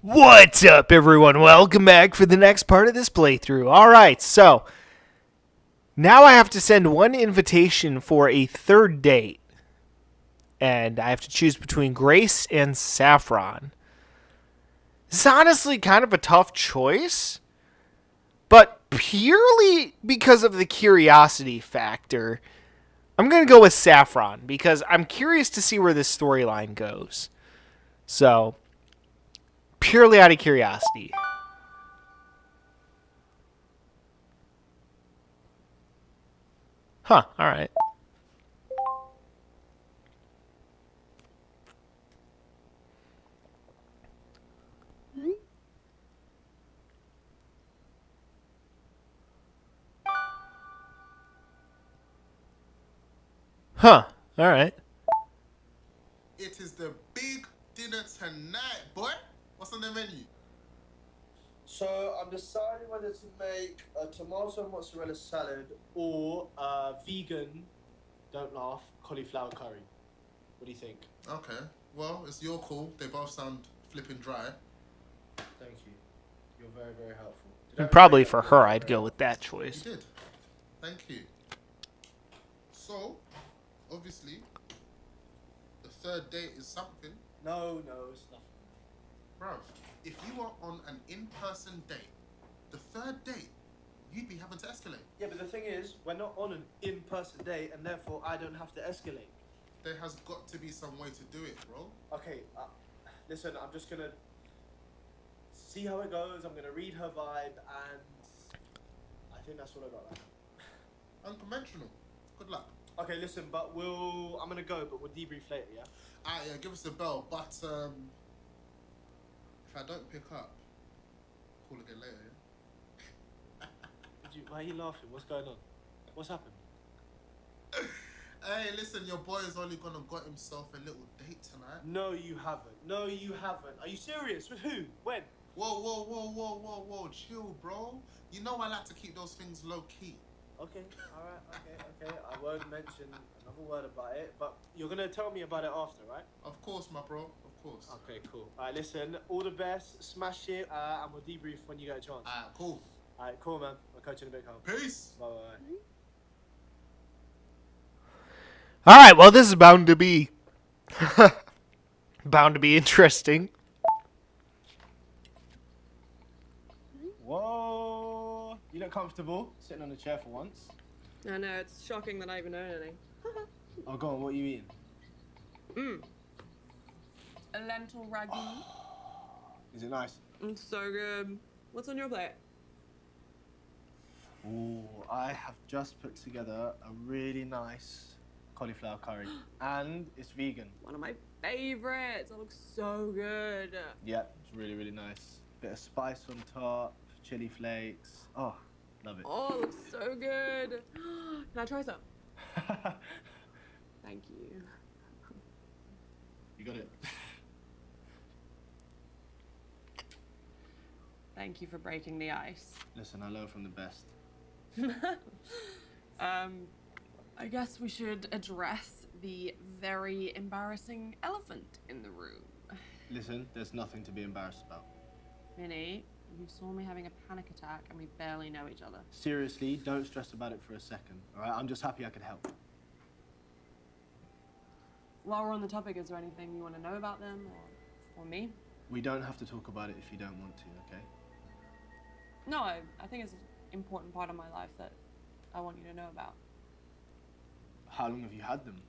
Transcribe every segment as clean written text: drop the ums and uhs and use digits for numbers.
What's up, everyone? Welcome back for the next part of this playthrough. Alright, so now I have to send one invitation for a third date. And I have to choose between Grace and Saffron. It's honestly kind of a tough choice, but purely because of the curiosity factor, I'm going to go with Saffron because I'm curious to see where this storyline goes. So, purely out of curiosity. Huh, alright. Huh, alright. It is the big dinner tonight, boy. What's on the menu? So I'm deciding whether to make a tomato mozzarella salad or a vegan, don't laugh, cauliflower curry. What do you think? Okay, well, it's your call. They both sound flipping dry. Thank you. You're very, very helpful. And probably for her, I'd go with that You choice. did. Thank you. So, obviously, the third date is something. No, it's nothing. Bruv, if you are on an in-person date, the third date, you'd be having to escalate. Yeah, but the thing is, we're not on an in-person date, and therefore I don't have to escalate. There has got to be some way to do it, bro. Okay, listen, I'm just gonna see how it goes. I'm gonna read her vibe, and I think that's what I got right now. Unconventional. Good luck. Okay, listen, but I'm gonna go, but we'll debrief later, yeah? Yeah, give us a bell, but if I don't pick up, call again later, yeah? Why are you laughing? What's going on? What's happened? Hey, listen, your boy is only gonna got himself a little date tonight. No, you haven't. No, you haven't. Are you serious? With who? When? Whoa, chill, bro. You know I like to keep those things low key. Okay, alright, okay. I won't mention another word about it, but you're gonna tell me about it after, right? Of course, my bro, of course. Okay, cool. Alright, listen, all the best, smash it, and we'll debrief when you get a chance. Cool. Alright, cool, man. I'll catch you in a bit, Carl. Peace. Bye. Alright, well, this is bound to be... bound to be interesting. Whoa! You look comfortable, sitting on a chair for once. I know, it's shocking that I even own any. Oh, go on, what you eating? A lentil ragu. Is it nice? It's so good. What's on your plate? Ooh, I have just put together a really nice cauliflower curry, and it's vegan. One of my favorites. It looks so good. Yeah, it's really, really nice. Bit of spice on top, chili flakes. Oh, love it. Oh, it looks so good. Can I try some? Thank you. You got it. Thank you for breaking the ice. Listen, I learn from the best. I guess we should address the very embarrassing elephant in the room. Listen, there's nothing to be embarrassed about. Minnie, you saw me having a panic attack and we barely know each other. Seriously, don't stress about it for a second, all right? I'm just happy I could help. While we're on the topic, is there anything you want to know about them or me? We don't have to talk about it if you don't want to, okay? No, I think it's an important part of my life that I want you to know about. How long have you had them?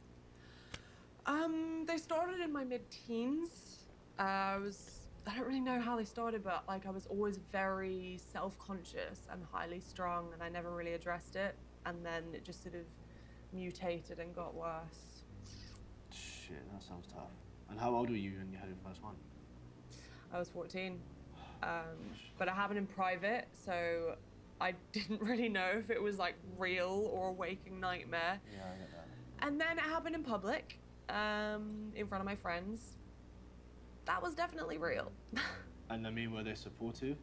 They started in my mid-teens. I don't really know how they started, but like I was always very self-conscious and highly strung, and I never really addressed it. And then it just sort of mutated and got worse. Shit, that sounds tough. And how old were you when you had your first one? I was 14. But it happened in private, so I didn't really know if it was like real or a waking nightmare. Yeah, I get that. And then it happened in public, in front of my friends. That was definitely real. And I mean, were they supportive?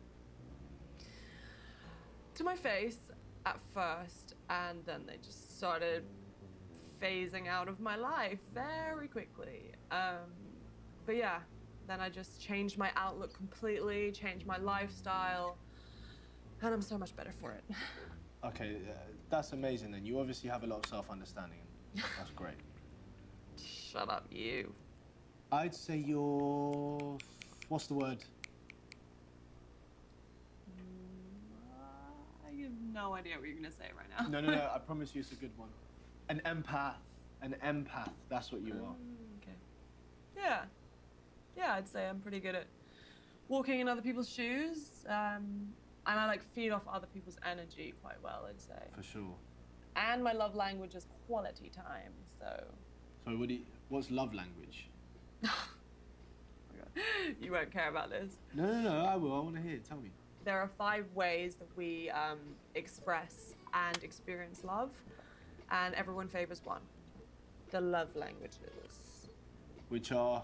To my face at first, and then they just started phasing out of my life very quickly. But yeah, then I just changed my outlook completely, changed my lifestyle, and I'm so much better for it. Okay, that's amazing then. You obviously have a lot of self-understanding. That's great. Shut up, you. I'd say you're... What's the word? I have no idea what you're gonna say right now. No, I promise you it's a good one. An empath. An empath. That's what you are. Okay. Yeah, I'd say I'm pretty good at walking in other people's shoes, and I like feed off other people's energy quite well, I'd say. For sure. And my love language is quality time, so. So what's love language? You won't care about this. No, I will. I want to hear. Tell me. There are 5 ways that we express and experience love, and everyone favors one. The love languages. Which are?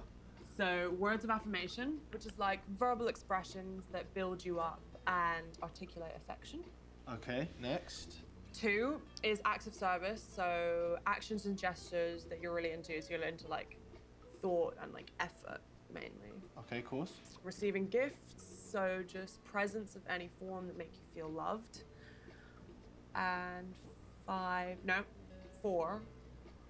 So, words of affirmation, which is like verbal expressions that build you up and articulate affection. Okay, next. 2 is acts of service, so actions and gestures that you're really into. So you're into like thought and like effort mainly. Okay, of course. Receiving gifts, so just presents of any form that make you feel loved. And 4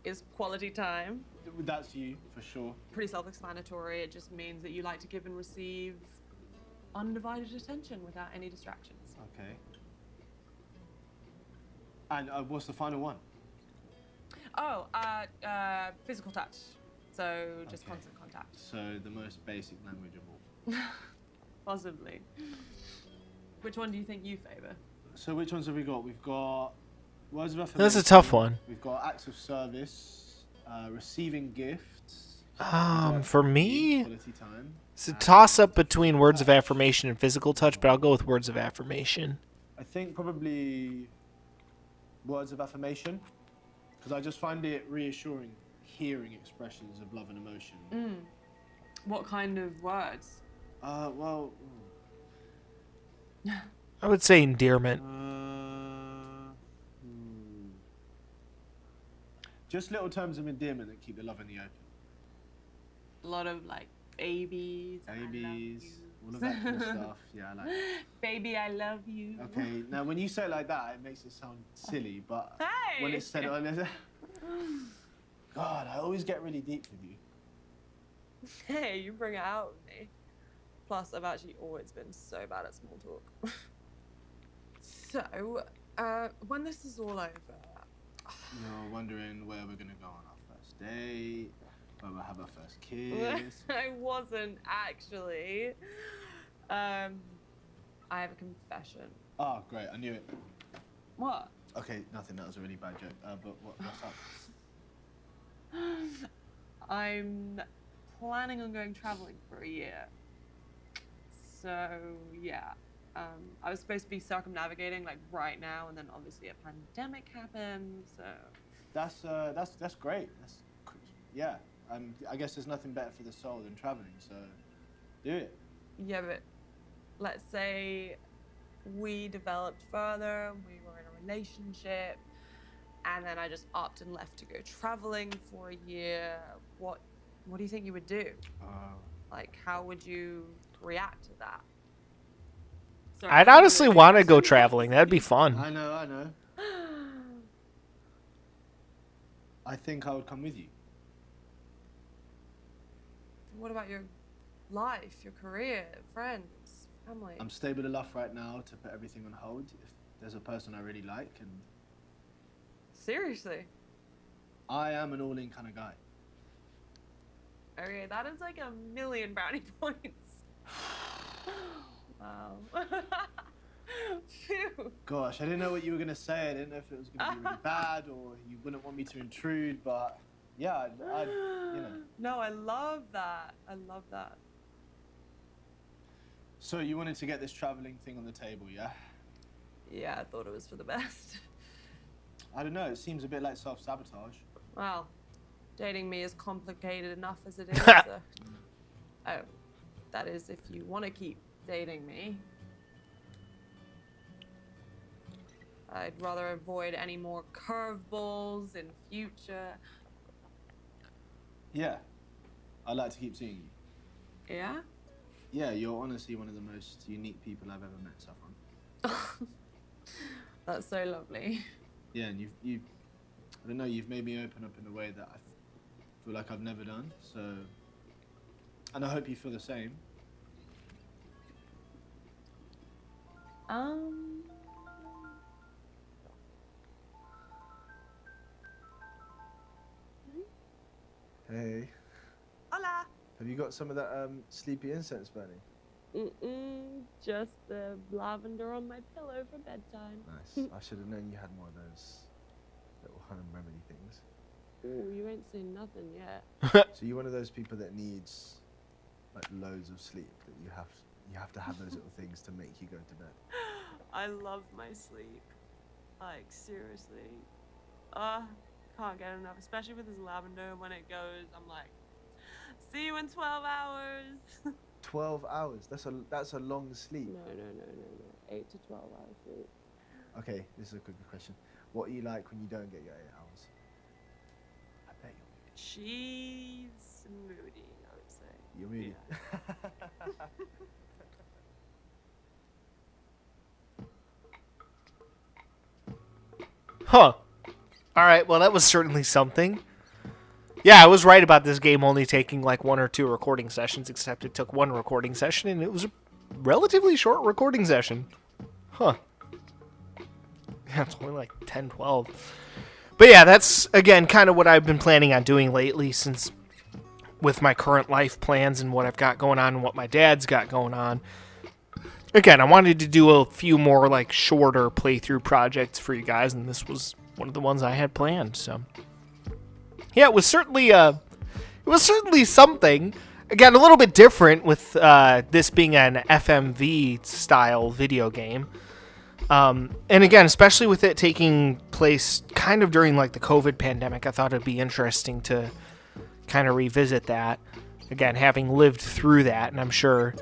is quality time. That's you, for sure. Pretty self-explanatory. It just means that you like to give and receive undivided attention without any distractions. Okay. And what's the final one? Oh, physical touch. So just Okay. constant contact. So the most basic language of all. Possibly. Which one do you think you favor? So which ones have we got? We've got words of affirmation. That's a tough one. We've got acts of service, receiving gifts. For me, Quality time. it's a toss-up between words of affirmation and physical touch, but I'll go with words of affirmation. I think probably words of affirmation, because I just find it reassuring hearing expressions of love and emotion. What kind of words? Well, I would say endearment. just little terms of endearment that keep the love in the open. A lot of like babies. Babies, all of that kind of stuff. Yeah, I like it. Baby, I love you. Okay, now when you say it like that, it makes it sound silly, but Hey! when it's said on God, I always get really deep with you. Hey, you bring it out of me. Plus, I've actually always been so bad at small talk. So, when this is all over... You're wondering where we're gonna go on our first date, where we'll have our first kiss. I wasn't, actually. I have a confession. Oh, great, I knew it. What? Okay, nothing, that was a really bad joke. But what's up? I'm planning on going traveling for a year. So, yeah. I was supposed to be circumnavigating like right now, and then obviously a pandemic happened, so... That's great. Yeah, I guess there's nothing better for the soul than traveling, so do it. Yeah, but let's say we developed further, we were in a relationship, and then I just upped and left to go traveling for a year. What do you think you would do? Like, how would you react to that? Sorry, I'd honestly want to go traveling. That'd be fun. I know. I think I would come with you. What about your life, your career, friends, family? I'm stable enough right now to put everything on hold if there's a person I really like, and Seriously? I am an all-in kind of guy. Okay, that is like 1,000,000 brownie points. Wow. Phew. Gosh, I didn't know what you were gonna say. I didn't know if it was gonna be really bad or you wouldn't want me to intrude, but yeah, I'd you know. No, I love that. I love that. So you wanted to get this traveling thing on the table, yeah? Yeah, I thought it was for the best. I don't know. It seems a bit like self-sabotage. Well, dating me is complicated enough as it is. So. Oh, that is if you want to keep dating me. I'd rather avoid any more curveballs in future. Yeah, I'd like to keep seeing you. Yeah? Yeah, you're honestly one of the most unique people I've ever met, Saffron. That's so lovely. Yeah, and you I don't know, you've made me open up in a way that I feel like I've never done. So, and I hope you feel the same. Hey. Hola. Have you got some of that sleepy incense burning? Just the lavender on my pillow for bedtime. Nice. I should have known you had more of those little home remedy things. Ooh, you ain't seen nothing yet. So you're one of those people that needs like loads of sleep, that you have to have those little things to make you go to bed. I love my sleep. Like, seriously. Can't get enough, especially with this lavender. When it goes, I'm like, see you in 12 hours. 12 hours? That's a long sleep. No. 8 to 12 hours sleep. Okay, this is a good question. What are you like when you don't get your 8 hours? I bet She's moody, I would say. you're moody. Huh. Alright, well, that was certainly something. Yeah, I was right about this game only taking like 1 or 2 recording sessions, except it took 1 recording session, and it was a relatively short recording session. Huh. Yeah, it's only like 10, 12. But yeah, that's, again, kind of what I've been planning on doing lately, since with my current life plans and what I've got going on and what my dad's got going on. Again, I wanted to do a few more like shorter playthrough projects for you guys, and this was one of the ones I had planned. So yeah, it was certainly something. Again, a little bit different with this being an FMV style video game. And again, especially with it taking place kind of during like the COVID pandemic, I thought it'd be interesting to kind of revisit that. Again, having lived through that, and I'm sure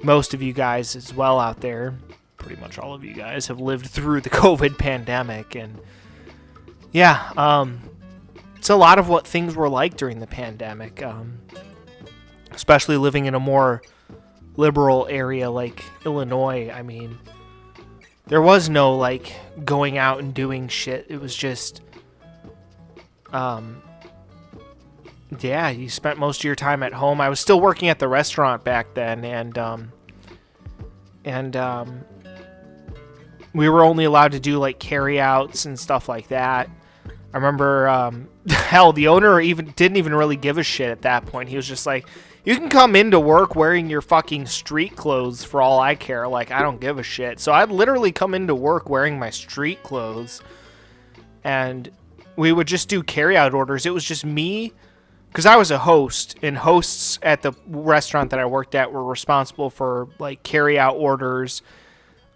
most of you guys as well out there, pretty much all of you guys, have lived through the COVID pandemic. And yeah, it's a lot of what things were like during the pandemic, especially living in a more liberal area like Illinois. I mean, there was no like going out and doing shit. It was just, yeah, you spent most of your time at home. I was still working at the restaurant back then, and we were only allowed to do like carry-outs and stuff like that. I remember, hell, the owner didn't even really give a shit at that point. He was just like, you can come into work wearing your fucking street clothes for all I care. Like, I don't give a shit. So I'd literally come into work wearing my street clothes, and we would just do carry-out orders. It was just me, because I was a host, and hosts at the restaurant that I worked at were responsible for like carry-out orders,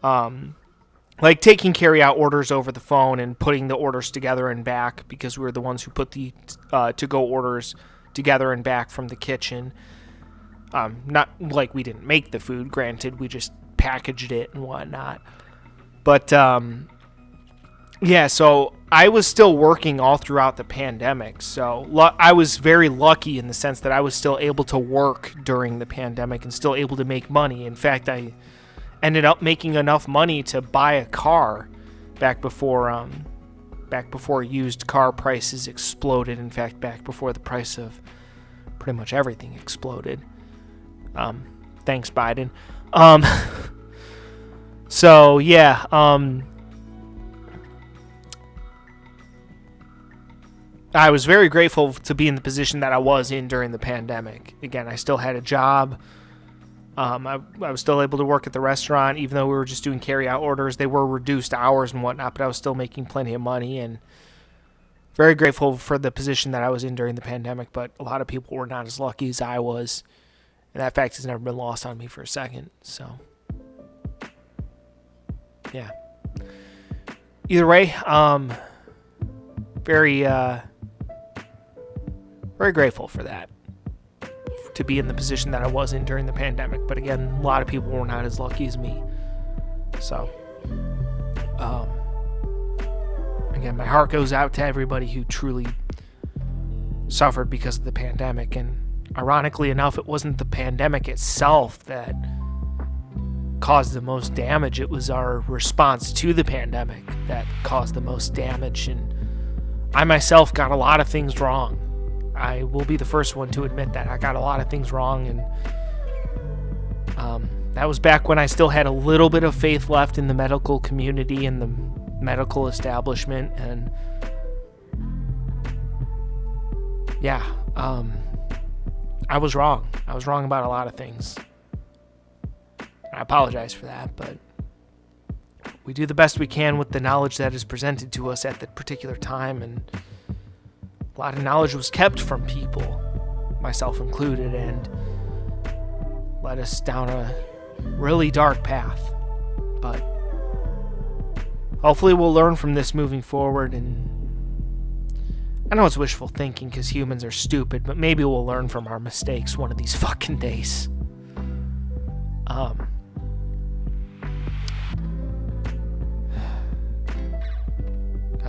like taking carry-out orders over the phone and putting the orders together and back, because we were the ones who put the to-go orders together and back from the kitchen. Not like we didn't make the food, granted, we just packaged it and whatnot. But yeah, so I was still working all throughout the pandemic, so I was very lucky in the sense that I was still able to work during the pandemic and still able to make money. In fact, I ended up making enough money to buy a car back before used car prices exploded. In fact, back before the price of pretty much everything exploded. Thanks, Biden. So yeah, I was very grateful to be in the position that I was in during the pandemic. Again, I still had a job. I was still able to work at the restaurant, even though we were just doing carry-out orders. They were reduced hours and whatnot, but I was still making plenty of money, and very grateful for the position that I was in during the pandemic. But a lot of people were not as lucky as I was, and that fact has never been lost on me for a second. So, yeah. Either way, very grateful for that, to be in the position that I was in during the pandemic. But again, a lot of people were not as lucky as me. So, again, my heart goes out to everybody who truly suffered because of the pandemic. And ironically enough, it wasn't the pandemic itself that caused the most damage. It was our response to the pandemic that caused the most damage, and I myself got a lot of things wrong. I will be the first one to admit that. I got a lot of things wrong, and that was back when I still had a little bit of faith left in the medical community and the medical establishment, and yeah, I was wrong. I was wrong about a lot of things. I apologize for that, but we do the best we can with the knowledge that is presented to us at that particular time, and a lot of knowledge was kept from people, myself included, and led us down a really dark path. But hopefully we'll learn from this moving forward, and I know it's wishful thinking because humans are stupid, but maybe we'll learn from our mistakes one of these fucking days. God,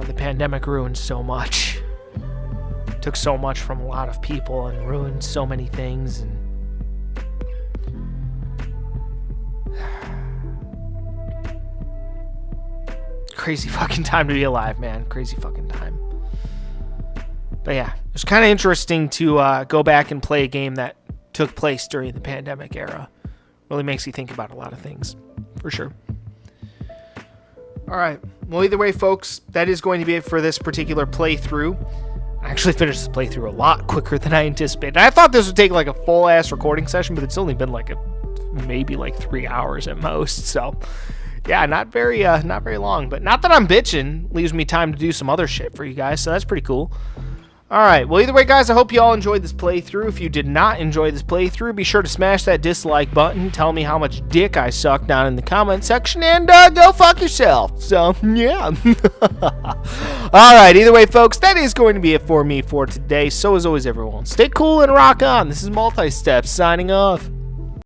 the pandemic ruined so much. Took so much from a lot of people and ruined so many things, and crazy fucking time to be alive, man. Crazy fucking time. But yeah, it was kind of interesting to go back and play a game that took place during the pandemic era. Really makes you think about a lot of things, for sure. All right. Well, either way, folks, that is going to be it for this particular playthrough. I actually finished this playthrough a lot quicker than I anticipated. I thought this would take like a full-ass recording session, but it's only been like maybe like 3 hours at most. So, yeah, not very long. But not that I'm bitching. Leaves me time to do some other shit for you guys, so that's pretty cool. All right, well, either way, guys, I hope you all enjoyed this playthrough. If you did not enjoy this playthrough, be sure to smash that dislike button. Tell me how much dick I suck down in the comment section, and go fuck yourself. So, yeah. All right, either way, folks, that is going to be it for me for today. So, as always, everyone, stay cool and rock on. This is Multi-Steps signing off.